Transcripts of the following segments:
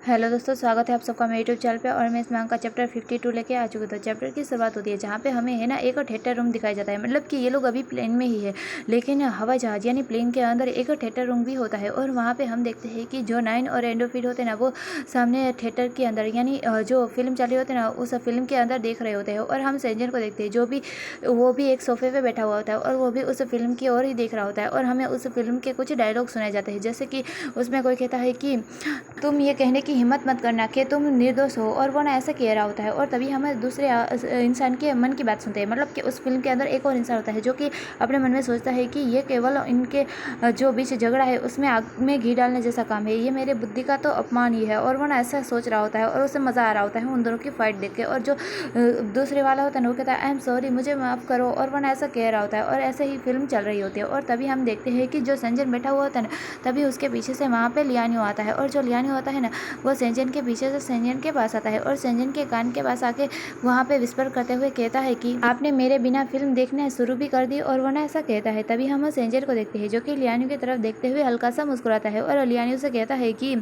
Hello दोस्तों, स्वागत है आप सबका मेरे यूट्यूब चैनल पे। और मैं इस मांग का चैप्टर 52 लेके आ चुकी। तो चैप्टर की शुरुआत होती है जहाँ पे हमें है ना एक थिएटर रूम दिखाया जाता है। मतलब कि ये लोग अभी प्लेन में ही है, लेकिन हवाई जहाज यानी प्लेन के अंदर एक थिएटर रूम भी होता है। और वहाँ पे हम देखते हैं कि जो नाइन और एंडोफिल होते हैं ना, वो सामने थिएटर के अंदर यानी जो फिल्म चल रही होती है ना, उस फिल्म के अंदर देख रहे होते हैं। और हम सेंजन को देखते हैं जो भी वो भी एक सोफे पे बैठा हुआ होता है और वो भी उस फिल्म की ओर ही देख रहा होता है। और हमें उस फिल्म के कुछ डायलॉग सुनाए जाते हैं, जैसे कि उसमें कोई कहता है कि तुम ये कहने की हिम्मत मत करना कि तुम निर्दोष हो। और वो ना ऐसा कह रहा होता है। और तभी हमें दूसरे इंसान के मन की बात सुनते हैं। मतलब कि उस फिल्म के अंदर एक और इंसान होता है जो कि अपने मन में सोचता है कि ये केवल इनके जो बीच झगड़ा है उसमें आग में घी डालने जैसा काम है, ये मेरे बुद्धि का तो अपमान ही है। और वो ना ऐसा सोच रहा होता है और उसे मज़ा आ रहा होता है उन दोनों की फाइट देख के। और जो दूसरे वाला होता है ना, वो कहता है आई एम सॉरी, मुझे माफ़ करो। और वो ना ऐसा कह रहा होता है और ऐसे ही फिल्म चल रही होती है। और तभी हम देखते हैं कि जो संजन बैठा हुआ होता है ना, तभी उसके पीछे से वहाँ पे लियानियो आता है। और जो लियानियो होता है ना, वो सेंजन के पीछे से सेंजन के पास आता है और सेंजन के कान के पास आके वहाँ पे विस्पर करते हुए कहता है कि आपने मेरे बिना फिल्म देखने शुरू भी कर दी। और वो ना ऐसा कहता है। तभी हम सेंजन को देखते हैं जो कि लियानियो की तरफ देखते हुए हल्का सा मुस्कुराता है और लियानियो से कहता है कि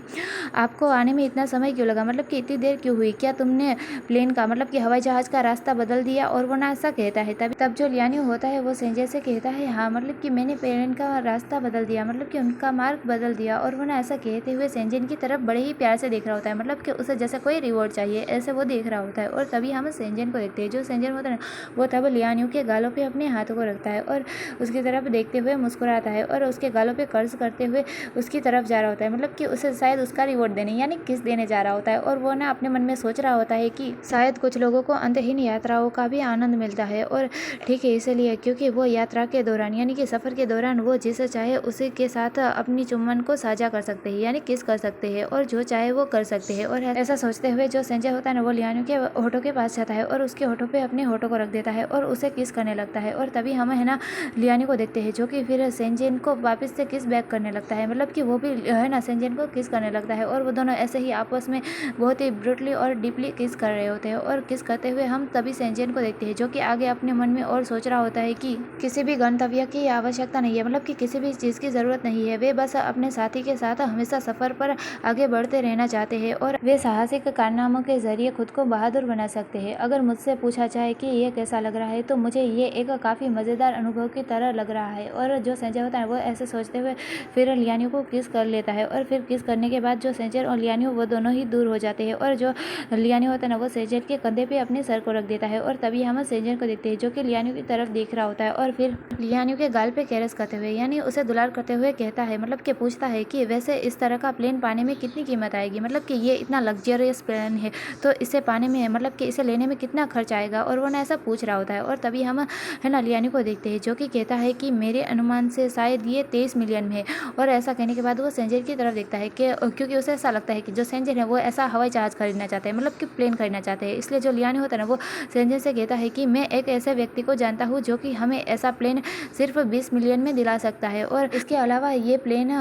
आपको आने में इतना समय क्यों लगा, मतलब कि इतनी देर क्यों हुई, क्या तुमने प्लेन का मतलब कि हवाई जहाज का रास्ता बदल दिया। और वो ना ऐसा कहता है। तब जो लियानियो होता है वो सेंजन से कहता है हाँ, मतलब कि मैंने प्लेन का रास्ता बदल दिया, मतलब कि उनका मार्ग बदल दिया। और वो ना ऐसा कहते हुए सेंजन की तरफ बड़े ही प्यार से देख रहा होता है, मतलब कि उसे जैसे कोई रिवॉर्ड चाहिए ऐसे वो देख रहा होता है। और तभी हम सेंजन को देखते हैं। जो सेंजन होता है ना, वो तब लियानियो के गालों पे अपने हाथों को रखता है और उसकी तरफ देखते हुए मुस्कुराता है और उसके गालों पे कर्ज करते हुए उसकी तरफ जा रहा होता है, मतलब कि उसे शायद उसका रिवॉर्ड देने यानी किस देने जा रहा होता है। और वो ना अपने मन में सोच रहा होता है कि शायद कुछ लोगों को अंतहीन यात्राओं का भी आनंद मिलता है। और ठीक है, इसलिए क्योंकि वो यात्रा के दौरान यानी कि सफ़र के दौरान वो जिसे चाहे उसी के साथ अपनी चुम्बन को साझा कर सकते हैं, यानी किस कर सकते हैं और जो चाहे वो कर सकते हैं। और ऐसा सोचते हुए जो संजय होता है ना, वो लियानियो के होठों के पास जाता है और उसके होठों पे अपने होठों को रख देता है और उसे किस करने लगता है। और तभी हम है ना लियानियो को देखते हैं जो कि फिर सेंजन को वापस से किस बैक करने लगता है, मतलब कि वो भी है ना सेंजन को किस करने लगता है। और वो दोनों ऐसे ही आपस में बहुत ही ब्रूटली और डीपली किस कर रहे होते हैं। और किस करते हुए हम तभी सेंजन को देखते हैं जो कि आगे अपने मन में और सोच रहा होता है कि किसी भी गंतव्य की आवश्यकता नहीं है, मतलब कि किसी भी चीज़ की ज़रूरत नहीं है, वे बस अपने साथी के साथ हमेशा सफ़र पर आगे बढ़ते रहना चाहते हैं और वे साहसिक कारनामों के जरिए खुद को बहादुर बना सकते हैं। अगर मुझसे पूछा जाए कि ये कैसा लग रहा है तो मुझे ये एक काफ़ी मज़ेदार अनुभव की तरह लग रहा है। और जो संजय होता है वो ऐसे सोचते हुए फिर लियानियो को किस कर लेता है और फिर किस करने के बाद जो सेंजर और लियानियो वो दोनों ही दूर हो जाते हैं। और जो लियानियो होता है ना, वो सेंजर के कंधे पे अपने सर को रख देता है। और तभी हम सेंजर को देखते हैं जो कि लियानियो की तरफ देख रहा होता है और फिर लियानियो के गाल पे कैरेस करते हुए यानी उसे दुलार करते हुए कहता है, मतलब कि पूछता है कि वैसे इस तरह का प्लेन पाने में कितनी कीमत आएगी, मतलब कि ये इतना लग्जरियस प्लेन है तो इसे पाने में मतलब कि इसे लेने में कितना खर्च आएगा। और वो ना ऐसा पूछ रहा होता है। और तभी हम है ना लियानियो को देखते हैं जो कि कहता है कि मेरे अनुमान से शायद ये 23 मिलियन में है। और ऐसा कहने के बाद वो सेंजर की तरफ देखता है कि क्योंकि उसे ऐसा लगता है कि जो सेंजर है वो ऐसा हवाई जहाज खरीदना चाहते हैं, मतलब कि प्लेन खरीदना चाहते हैं। इसलिए जो लियानियो होता है ना, वो सेंजर से कहता है कि मैं एक ऐसे व्यक्ति को जानता हूँ जो कि हमें ऐसा प्लेन सिर्फ 20 मिलियन में दिला सकता है और इसके अलावा ये प्लेन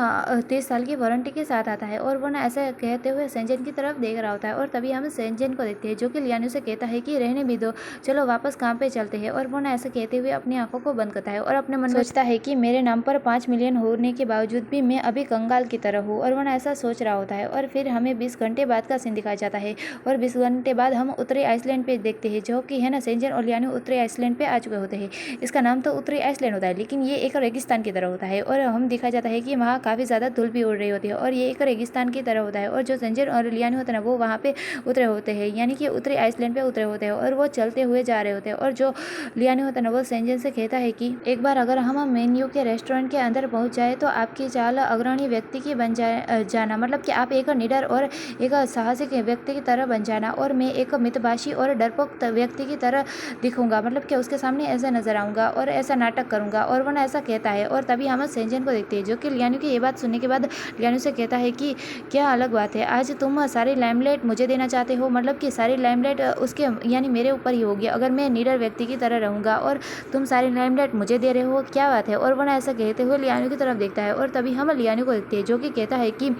30 साल की वारंटी के साथ आता है। और वो ना ऐसा कहते हुए सेंजन की तरफ देख रहा होता है। और तभी हम सेंजन को देखते हैं जो कि लियानियो से कहता है कि रहने भी दो, चलो वापस काम पे चलते हैं। और वो ना ऐसा कहते हुए अपनी आंखों को बंद करता है और अपने मन में सोचता है कि मेरे नाम पर 5 मिलियन होने के बावजूद भी मैं अभी कंगाल की तरह हूँ। और वो ना ऐसा सोच रहा होता है। और फिर हमें 20 घंटे बाद का सीन दिखाया जाता है और 20 घंटे बाद हम उत्तरी आइसलैंड पे देखते हैं जो कि है ना सेंजन और लियानियो उत्तरी आइसलैंड पे आ चुके होते हैं। इसका नाम तो उत्तरी आइसलैंड होता है, लेकिन ये एक रेगिस्तान की तरह होता है। और हम दिखाया जाता है कि वहाँ काफ़ी ज़्यादा धूल भी उड़ रही होती है और ये एक रेगिस्तान की तरह होता है। और जो सेंजन और लियानियो होता है ना, वो वहाँ पे उतरे होते हैं, यानी कि उत्तरी आइसलैंड पे उतरे होते हैं और वो चलते हुए जा रहे होते हैं। और जो लियानियो होता है ना, वो सेंजन से कहता है कि एक बार अगर हम मेन्यू के रेस्टोरेंट के अंदर पहुँच जाए तो आपकी चाल अग्रणी व्यक्ति की बन जाना, मतलब कि आप एक निडर और एक साहसिक व्यक्ति की तरह बन जाना और मैं एक मितभाषी और डरपोक व्यक्ति की तरह दिखूंगा, मतलब कि उसके सामने ऐसा नजर आऊंगा और ऐसा नाटक करूंगा। और वह ऐसा कहता है। और तभी हम सेंजन को देखते हैं जो कि लियानियो की ये बात सुनने के बाद लियानियो से कहता है कि क्या अलग बात है, आज तुम सारी लाइमलाइट मुझे देना चाहते हो, मतलब कि सारी लाइमलाइट उसके यानी मेरे ऊपर ही होगी अगर मैं निडर व्यक्ति की तरह रहूंगा और तुम सारी लाइमलाइट मुझे दे रहे हो, क्या बात है। और वह ऐसा कहते हुए लियानियो की तरफ देखता है। और तभी हम लियानियो को देखते हैं जो कि कहता है कि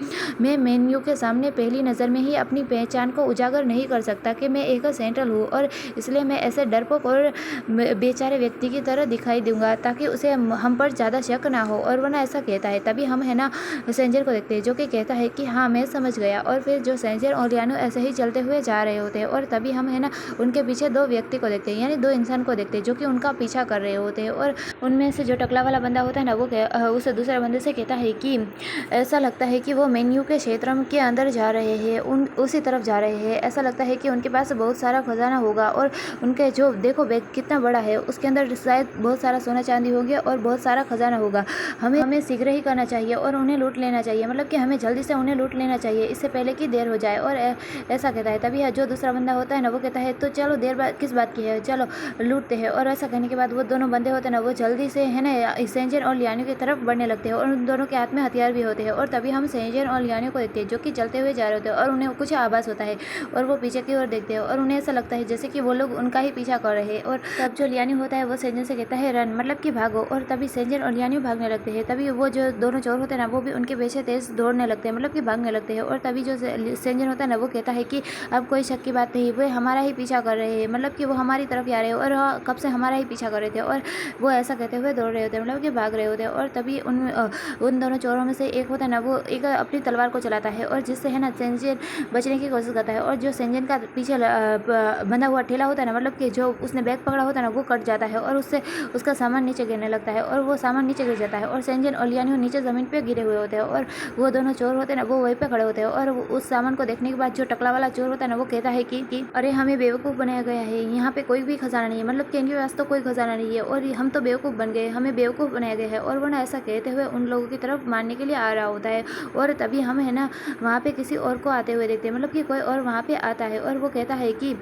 मैं मेन्यू के सामने पहली नज़र में ही अपनी पहचान को उजागर नहीं कर सकता कि मैं एक सेंट्रल हूँ और इसलिए मैं ऐसे डरपोक और बेचारे व्यक्ति की तरह दिखाई दूंगा ताकि उसे हम पर ज़्यादा शक ना हो। और वह ऐसा कहता है। तभी हम है ना सेंजर को देखते हैं जो कि कहता है कि हाँ मैं समझ गया, गया। और फिर जो सेंजन और लियानो ऐसे ही चलते हुए जा रहे होते हैं और तभी हम है ना उनके पीछे दो व्यक्ति को देखते हैं, यानी दो इंसान को देखते हैं जो कि उनका पीछा कर रहे होते हैं। और उनमें से जो टकला वाला बंदा होता है ना वो उस दूसरे बंदे से कहता है कि ऐसा लगता है कि वो मेन्यू के क्षेत्र के अंदर जा रहे हैं, उसी तरफ जा रहे हैं। ऐसा लगता है कि उनके पास बहुत सारा खजाना होगा और उनके जो देखो बैग कितना बड़ा है, उसके अंदर शायद बहुत सारा सोना चांदी होंगे और बहुत सारा खजाना होगा। हमें शीघ्र ही करना चाहिए और उन्हें लूट लेना चाहिए, मतलब कि हमें जल्दी से उन्हें लूट लेना चाहिए इससे पहले कि देर हो जाए। और ऐसा कहता है। तभी जो दूसरा बंदा होता है ना वो कहता है तो चलो देर किस बात की है, चलो लूटते हैं। और ऐसा कहने के बाद वो दोनों बंदे होते हैं ना वो जल्दी से है ना सेंजन और लियानो की तरफ बढ़ने लगते हैं और उन दोनों के हाथ में हथियार भी होते हैं। और तभी हम सेंजन और लियानो को देखते हैं जो कि चलते हुए जा रहे होते हैं और उन्हें कुछ आभास होता है और वो पीछे की ओर देखते हैं और उन्हें ऐसा लगता है जैसे कि वो लोग उनका ही पीछा कर रहे हैं। और तब जो लियानो होता है वो सेंजन से कहता है रन, मतलब कि भागो। और तभी सेंजन और लियानो भागने लगते हैं। तभी वो जो दोनों चोर होते हैं ना वो भी उनके पीछे तेज दौड़ने लगते हैं, मतलब कि भागने लगते हैं। और तभी जो सेंजन होता है ना वो कहता है कि अब कोई शक की बात नहीं, वो हमारा ही पीछा कर रहे हैं, मतलब कि वो हमारी तरफ आ रहे हैं और कब से हमारा ही पीछा कर रहे थे। और वो ऐसा कहते हुए दौड़ रहे होते हैं, मतलब कि भाग रहे होते हैं। और तभी उन दोनों चोरों में से एक होता है ना वो एक अपनी तलवार को चलाता है और जिससे है ना सेंजन बचने की कोशिश करता है। और जो सेंजन का पीछे बंधा हुआ ठेला होता है ना, मतलब कि जो उसने बैग पकड़ा होता है ना वो कट जाता है और उससे उसका सामान नीचे गिरने लगता है और वो सामान नीचे गिर जाता है और सेंजन और लियानो नीचे ज़मीन पे गिरे हुए होते हैं। और वो दोनों चोर होते हैं ना वो वहीं पे खड़े होते हैं। और उस सामान को देखने के बाद जो टकला वाला चोर होता है ना वो कहता है कि अरे हमें बेवकूफ़ बनाया गया है, यहाँ पे कोई भी खजाना नहीं है, मतलब कि इनके पास तो कोई खजाना नहीं है और हम तो बेवकूफ़ बन गए, हमें बेवकूफ़ बनाया गया है। और वो ना ऐसा कहते हुए उन लोगों की तरफ मारने के लिए आ रहा होता है। और तभी हम है ना वहाँ पे किसी और को आते हुए देखते हैं, मतलब कि कोई और वहाँ पे आता है और वो कहता है कि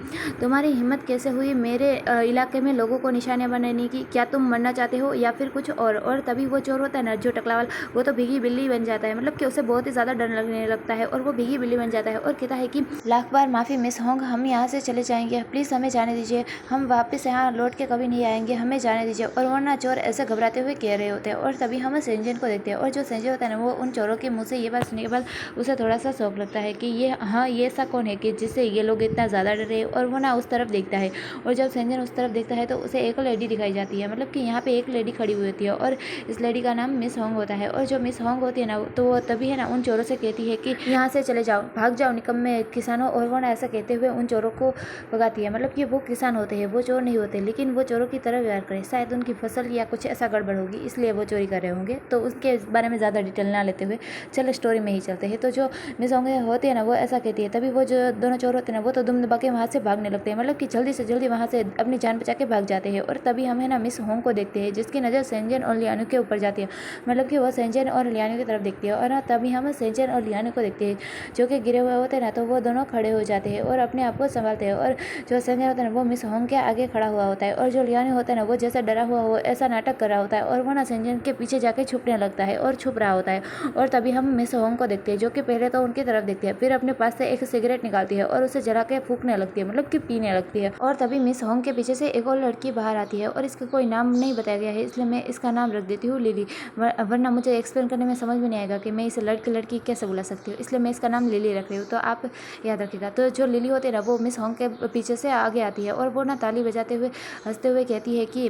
तुम्हारी हिम्मत कैसे हुई मेरे इलाके में लोगों को निशाने बनाने की, क्या तुम मरना चाहते हो या फिर कुछ और तभी वो चोर होता है ना जो टकला वाला वो तो भीगी बिल्ली बन जाता है, मतलब कि उसे बहुत ही ज़्यादा डर लगने लगता है और वो भीगी बिल्ली बन जाता है और कहता है कि लाख बार माफ़ी मिस होंग, हम यहाँ से चले जाएंगे, प्लीज़ हमें जाने दीजिए, हम वापस यहाँ लौट के कभी नहीं आएंगे, हमें जाने दीजिए। और वरना चोर ऐसे घबराते हुए कह रहे होते हैं। और तभी हम सेंजन को देखते हैं और जो सेंजन होता है ना वो उन चोरों के मुँह से ये बात सुनने के बाद उसे थोड़ा सा शौक लगता है कि ये ऐसा कौन है कि जिससे ये लोग इतना ज़्यादा डरे। और वो ना उस तरफ देखता है और जब सेंजन उस तरफ देखता है तो उसे एक लेडी दिखाई जाती है, मतलब कि यहाँ पे एक लेडी खड़ी हुई होती है और इस लेडी का नाम मिस होंग होता है। और जो मिस होंग होती है ना तो वो तभी है ना उन चोरों से कहती है कि यहाँ से चले जाओ, भाग जाओ निकम्मे किसानों। और वो ना ऐसा कहते हुए उन चोरों को भगाती है, मतलब कि वो किसान होते हैं, वो चोर नहीं होते, लेकिन वो चोरों की तरह व्यवहार करें, शायद उनकी फसल या कुछ ऐसा गड़बड़ होगी इसलिए वो चोरी कर रहे होंगे। तो उसके बारे में ज़्यादा डिटेल ना लेते हुए चलो स्टोरी में ही चलते हैं। तो जो मिस होंग होती है ना वो ऐसा कहती है। तभी वो जो दोनों चोर होते हैं ना वो तो दुम दबा के वहाँ से भागने लगते हैं, मतलब कि जल्दी से जल्दी वहाँ से अपनी जान बचा के भाग जाते हैं। और तभी हम है ना मिस होंग को देखते हैं जिसकी नज़र सेंजन और लियानो के ऊपर जाती है, मतलब कि वो सेंजन और लियानो की तरफ देखती है। और तभी हम सेंजन और लियानो को देखते हैं जो कि गिरे हुए होते हैं ना तो वो दोनों खड़े हो जाते हैं और अपने आप को संभालते हैं। और जो सेंजन होता है ना वो मिस होंग के आगे खड़ा हुआ होता है और जो लियानो होता है ना वो जैसा डरा हुआ हो ऐसा नाटक कर रहा होता है और वो ना सेंजन के पीछे जाके छुपने लगता है और छुप रहा होता है। और तभी हम मिस होंग को देखते हैं जो कि पहले तो उनकी तरफ देखती है, फिर अपने पास से एक सिगरेट निकालती है और उसे जला के फूकने लगती है, मतलब कि पीने लगती है। और तभी मिस होंग के पीछे से एक और लड़की बाहर आती है और इसका कोई नाम नहीं बताया गया है इसलिए मैं इसका नाम रख देती हूँ लिली, वरना मुझे एक्सप्लेन करने में समझ में नहीं आएगा कि मैं इसे लड़की कैसे बुला सकती हूँ, इसलिए मैं इसका नाम लिली रख रही हूँ, तो आप याद रखिएगा। तो जो लिली होती है ना वो मिस होंग के पीछे से आगे आती है और वो ना ताली बजाते हुए हंसते हुए कहती है कि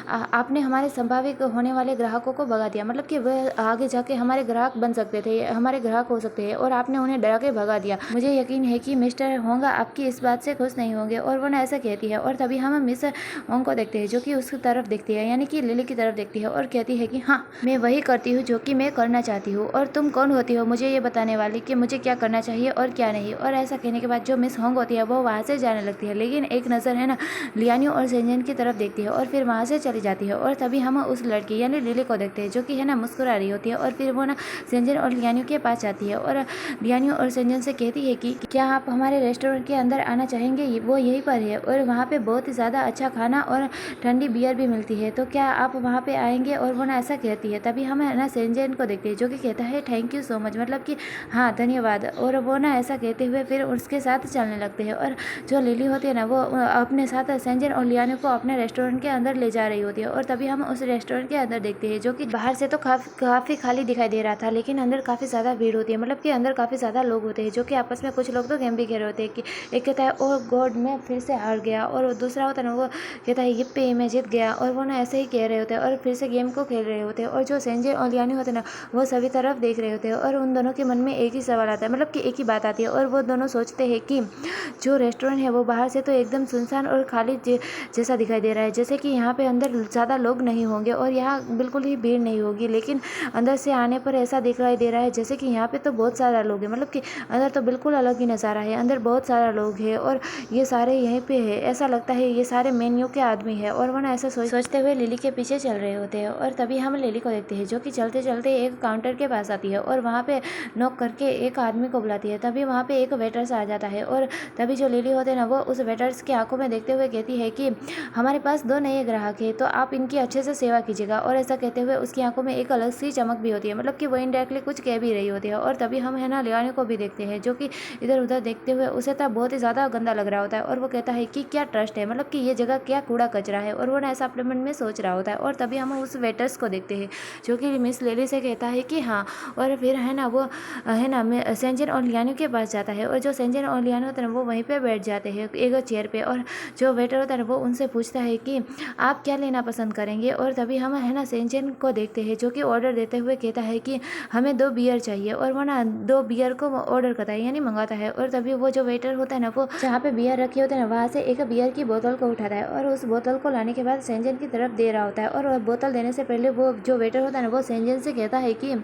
आपने हमारे संभावित होने वाले ग्राहकों को भगा दिया, मतलब कि वह आगे जाके हमारे ग्राहक बन सकते थे, हमारे ग्राहक हो सकते हैं और आपने उन्हें डरा के भगा दिया। मुझे यकीन है कि मिस्टर होंगा आपकी इस बात से खुश नहीं होंगे। और वो ना ऐसा कहती है। और तभी हम मिस होंग को देखते हैं जो कि उसकी तरफ देखती है, यानी कि लिली की तरफ देखती है और कहती है कि हाँ मैं वही करती हूँ जो कि मैं करना चाहती हूँ और तुम कौन होती हो मुझे ये बताने वाली कि मुझे क्या करना चाहिए और क्या नहीं। और ऐसा कहने के बाद जो मिस होंग होती है वो वहाँ से जाने लगती है, लेकिन एक नज़र है ना लियानो और सेंजन की तरफ देखती है और फिर वहाँ से चली जाती है। और तभी हम उस लड़की यानी लिली को देखते हैं जो कि है ना मुस्कुरा रही होती है और फिर वो ना सेंजन और लियानो के पास जाती है और लियानो और सेंजन से कहती है कि क्या आप हमारे रेस्टोरेंट के अंदर आना चाहेंगे, वो यहीं पर है और वहाँ पे बहुत ही ज़्यादा अच्छा खाना और ठंडी बियर भी मिलती है, तो क्या आप वहाँ पे आएंगे। और वो ना ऐसा कहती है। तभी हम है ना सेंजन को देखते हैं जो कि कहता है थैंक यू सो मच, मतलब कि हाँ धन्यवाद। और वो ना ऐसा कहते हुए फिर उसके साथ चलने लगते हैं और जो लिली होती है ना वो अपने साथ सेंजन और लियानो को अपने रेस्टोरेंट के अंदर ले जा रही होती है। और तभी हम उस रेस्टोरेंट के अंदर देखते हैं जो कि बाहर से तो काफ़ी खाली दिखाई दे रहा था, लेकिन अंदर काफ़ी ज़्यादा भीड़ होती है, मतलब कि अंदर काफ़ी ज़्यादा लोग होते हैं जो कि आपस में कुछ लोग तो गेम भी खेल रहे होते हैं कि एक कहता है ओह गॉड मैं फिर से हार गया और दूसरा होता है ना वो कहता है ये मैं जीत गया। और वो ना ऐसे ही कह रहे होते हैं और फिर से गेम को खेल रहे होते हैं। और जो सेंजन और लियानो होते हैं ना वो सभी तरफ देख रहे होते हैं और उन दोनों के मन में एक ही सवाल आता है, मतलब कि एक ही बात आती है। और वो दोनों सोचते हैं कि जो रेस्टोरेंट है वो बाहर से तो एकदम सुनसान और खाली जैसा दिखाई दे रहा है, जैसे कि यहाँ पे अंदर ज़्यादा लोग नहीं होंगे और यहाँ बिल्कुल ही भीड़ नहीं होगी, लेकिन अंदर से आने पर ऐसा दिखाई दे रहा है जैसे कि यहाँ पे तो बहुत सारा लोग है, मतलब कि अंदर तो बिल्कुल अलग ही नज़ारा है। अंदर बहुत सारा लोग है और ये सारे यहीं पे है, ऐसा लगता है ये सारे मेन्यू के आदमी है। और वरना ऐसा सोचते हुए लिली के पीछे चल रहे होते हैं। और तभी हम लिली को देखते हैं जो कि चलते चलते एक काउंटर के पास आती है और वहाँ पे नॉक करके एक आदमी को बुलाती है। तभी वहाँ पे एक वेटर्स आ जाता है और तभी जो लिली होते हैं ना वो उस वेटर्स की आंखों में देखते हुए कहती है कि हमारे पास 2 नए ग्राहक हैं, तो आप इनकी अच्छे से सेवा कीजिएगा। और ऐसा कहते हुए उसकी आंखों में एक अलग सी चमक भी होती है, मतलब कि वो इनडायरेक्टली कुछ कह भी रही होती है। और तभी हम है ना लियाने को भी देखते हैं जो कि इधर उधर देखते हुए उसे तब बहुत ही ज़्यादा गंदा लग रहा होता है और वो कहता है कि क्या ट्रस्ट है, मतलब कि ये जगह क्या कूड़ा कचरा है। और वो ना ऐसा अपने मन में सोच रहा होता है। और तभी हम उस वेटर्स को देखते हैं जो कि मिस लिली से कहता है कि हाँ। और फिर है ना वो है ना सेंजन और लियानो के पास जाता है और जो सेंजन और लियानो होता है ना वो वहीं पे बैठ जाते हैं एक चेयर पे। और जो वेटर होता है ना वो उनसे पूछता है कि आप क्या लेना पसंद करेंगे। और तभी हम है ना सेंजन को देखते हैं जो कि ऑर्डर देते हुए कहता है कि हमें 2 बियर चाहिए। और वो ना 2 बियर को ऑर्डर करता है यानी मंगाता है। और तभी वो जो वेटर होता है ना वो जहाँ पे बियर रखे होते हैं ना वहाँ से एक बियर की बोतल को उठाता है और उस बोतल को लाने के बाद सेंजन की तरफ दे रहा होता है। और बोतल देने से पहले वो जो वेटर होता है ना वो सेंजन से कहता है कि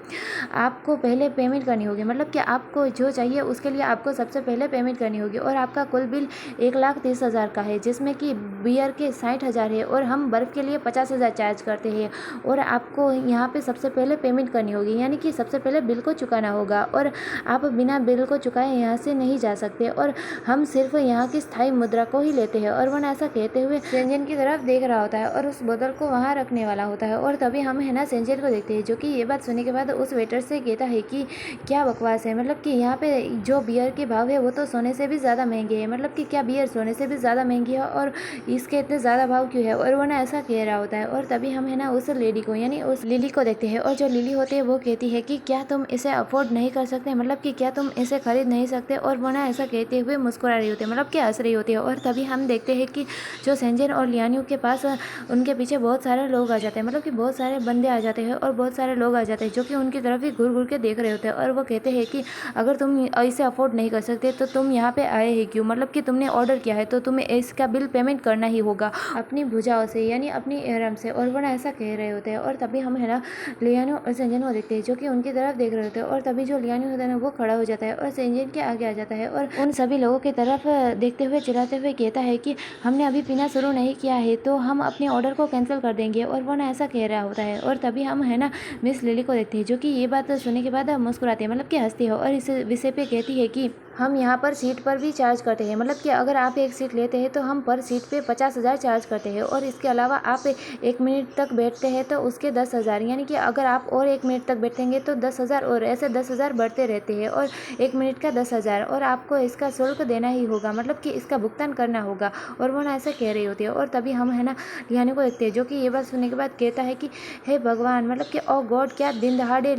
आपको पहले पेमेंट करनी होगी, मतलब कि आपको जो चाहिए उसके लिए आपको सबसे पहले पेमेंट करनी होगी। और आपका कुल बिल 1,30,000 का है, जिसमें कि बियर के 60,000 है और हम बर्फ़ के लिए 50,000 चार्ज करते हैं। और आपको यहाँ पे सबसे पहले पेमेंट करनी होगी, यानी कि सबसे पहले बिल को चुकाना होगा और आप बिना बिल को चुकाए यहाँ से नहीं जा सकते। और हम सिर्फ यहाँ की स्थायी मुद्रा को ही लेते हैं। और वह ऐसा कहते हुए सेंजन की तरफ देख रहा होता है और उस बोतल को वहाँ रखने वाला होता है। और तभी हम है ना सेंजन को देखते हैं जो कि ये बात सुनने के बाद उस वेटर से कहता है कि क्या बकवास है, मतलब कि यहाँ पे जो बियर के भाव है वो तो सोने से भी ज़्यादा महंगे हैं, मतलब कि क्या बियर सोने से भी ज़्यादा महंगी है और इसके इतने ज़्यादा भाव क्यों है। और वो ना ऐसा कह रहा होता है। और तभी हम है ना उस लेडी को यानी उस लिली को देखते हैं और जो लिली होती है वो कहती है कि क्या तुम इसे अफोर्ड नहीं कर सकते, मतलब कि क्या तुम इसे खरीद नहीं सकते। और वो ना ऐसा कहते हुए मुस्कुरा रही होती है, मतलब कि हंस रही होती है। और तभी हम देखते हैं कि जो सेंजन और लियानियों के पास उनके पीछे बहुत सारे लोग आ जाते हैं, मतलब कि बहुत सारे बंदे आ जाते हैं और बहुत सारे लोग आ जाते हैं जो कि उनकी तरफ ही घूर घूर के देख रहे होते हैं। और वो कहते हैं कि अगर तुम इसे अफोर्ड नहीं कर सकते तो तुम यहाँ पे आए ही क्यों, मतलब कि तुमने ऑर्डर किया है तो तुम्हें इसका बिल पेमेंट करना ही होगा अपनी भुजाओं से यानी अपनी एरम से। और वो ना ऐसा कह रहे होते हैं। और तभी हम है ना लियानो और सेंजन को देखते हैं जो कि उनकी तरफ देख रहे होते हैं। और तभी जो लियानो होता है ना वो खड़ा हो जाता है और सेंजन के आगे आ जाता है और उन सभी लोगों की तरफ देखते हुए चिल्लाते हुए कहता है कि हमने अभी पीना शुरू नहीं किया है तो हम अपने ऑर्डर को कैंसिल कर देंगे। और वो ना ऐसा कह रहा होता है। और तभी हम है ना मिस लिली को देखते हैं जो कि ये बात सुनने के बाद मुस्कुराती है, मतलब कि हंसती है और इस विषय पे कहती है कि हम यहाँ पर सीट पर भी चार्ज करते हैं, मतलब कि अगर आप एक सीट लेते हैं तो हम पर सीट पे 50,000 चार्ज करते हैं। और इसके अलावा आप 1 मिनट तक बैठते हैं तो उसके 10,000, यानी कि अगर आप और 1 मिनट तक बैठेंगे तो 10,000 और ऐसे 10,000 बढ़ते रहते हैं और 1 मिनट का 10,000 और आपको इसका शुल्क देना ही होगा, मतलब कि इसका भुगतान करना होगा। और वो ना ऐसा कह रही होती है। और तभी हम है ना लियाने को देखते हैं जो कि ये बात सुनने के बाद कहता है कि हे भगवान, मतलब कि ओ गॉड, क्या दिन दहाड़े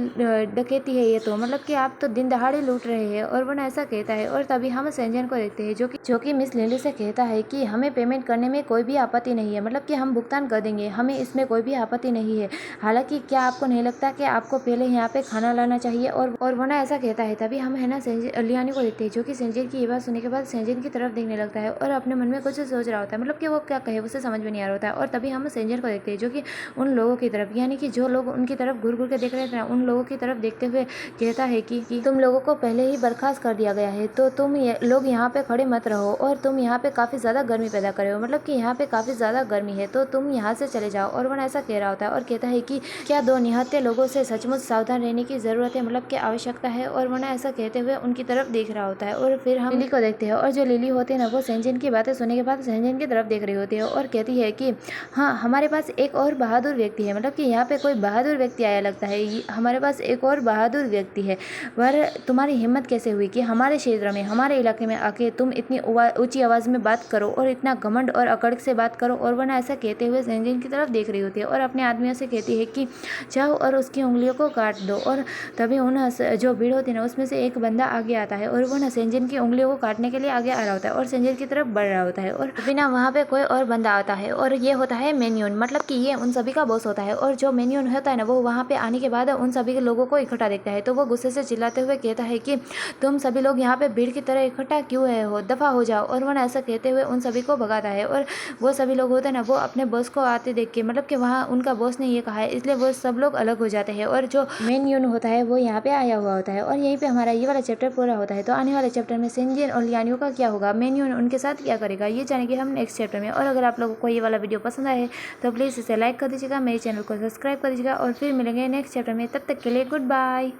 डकैती है ये तो, मतलब कि आप तो दिन दहाड़े लूट रहे हैं। और वो ना ऐसा कहता है। और तभी हम सेंजन को देखते हैं जो कि मिस लिली से कहता है कि हमें पेमेंट करने में कोई भी आपत्ति नहीं है, मतलब कि हम भुगतान कर देंगे, हमें इसमें कोई भी आपत्ति नहीं है। हालांकि क्या आपको नहीं लगता कि आपको पहले यहाँ पे खाना लाना चाहिए। और वो ना ऐसा कहता है। तभी हम है ना लियानी को देखते हैं जो कि सेंजन की ये बात सुनने के बाद सेंजन की तरफ देखने लगता है और अपने मन में कुछ सोच रहा होता है, मतलब कि वो क्या कहे उसे समझ में नहीं आ रहा होता है। और तभी हम सेंजन को देखते हैं जो कि उन लोगों की तरफ यानी कि जो लोग उनकी तरफ घूर घूर के देख रहे थे उन लोगों की तरफ देखते हुए कहता है कि तुम लोगों को पहले ही बर्खास्त कर दिया गया है तो तुम लोग यहाँ पे खड़े मत रहो और तुम यहाँ पे काफ़ी ज़्यादा गर्मी पैदा कर रहे हो, मतलब कि यहाँ पे काफ़ी ज़्यादा गर्मी है तो तुम यहाँ से चले जाओ। और वह ऐसा कह रहा होता है और कहता है कि क्या 2 निहत्थे लोगों से सचमुच सावधान रहने की ज़रूरत है, मतलब कि आवश्यकता है। और वह ऐसा कहते हुए उनकी तरफ देख रहा होता है। और फिर हम लिली को देखते हैं और जो लिली होती है ना वो सेंजन की बातें सुनने के बाद सेंजन की तरफ देख रही होती है और कहती है कि हाँ, हमारे पास एक और बहादुर व्यक्ति है, मतलब कि यहाँ पे कोई बहादुर व्यक्ति आया लगता है, हमारे पास एक और बहादुर व्यक्ति है। पर तुम्हारी हिम्मत कैसे हुई कि हमारे क्षेत्र में, हमारे इलाके में आके तुम इतनी ऊंची आवाज़ में बात करो और इतना घमंड और अकड़ से बात करो। और वरना ऐसा कहते हुए सेंजिन की तरफ देख रही होती है और अपने आदमियों से कहती है कि जाओ और उसकी उंगलियों को काट दो। और तभी उन जो भीड़ होती है ना उसमें से एक बंदा आगे आता है और वो ना सेंजिन की उंगलियों को काटने के लिए आगे आ रहा होता है और सेंजिन की तरफ बढ़ रहा होता है। और बिना वहाँ पे कोई और बंदा आता है और ये होता है मेन्यून, मतलब कि ये उन सभी का बॉस होता है। और जो मेन्यून होता है ना वो वहाँ पे आने के बाद उन सभी के लोगों को इकट्ठा देखता है तो वो गुस्से से चिल्लाते हुए कहता है कि तुम सभी लोग यहाँ पे भीड़ की तरह इकट्ठा क्यों है हो, दफा हो जाओ। और वह ऐसा कहते हुए उन सभी को भगाता है। और वो सभी लोग होते हैं ना वो अपने बॉस को आते देख के, मतलब कि वहाँ उनका बॉस ने ये कहा है इसलिए वो सब लोग अलग हो जाते हैं। और जो मेन यून होता है वो यहाँ पे आया हुआ होता है और यहीं पे हमारा ये वाला चैप्टर पूरा होता है। तो आने वाले चैप्टर में सेंजिन और लियानियो का क्या होगा, मेन यून उनके साथ क्या करेगा, ये जानेंगे हम नेक्स्ट चैप्टर में। और अगर आप लोगों को ये वाला वीडियो पसंद आए तो प्लीज़ इसे लाइक कर दीजिएगा, मेरे चैनल को सब्सक्राइब कर दीजिएगा और फिर मिलेंगे नेक्स्ट चैप्टर में। तब तक के लिए गुड बाय।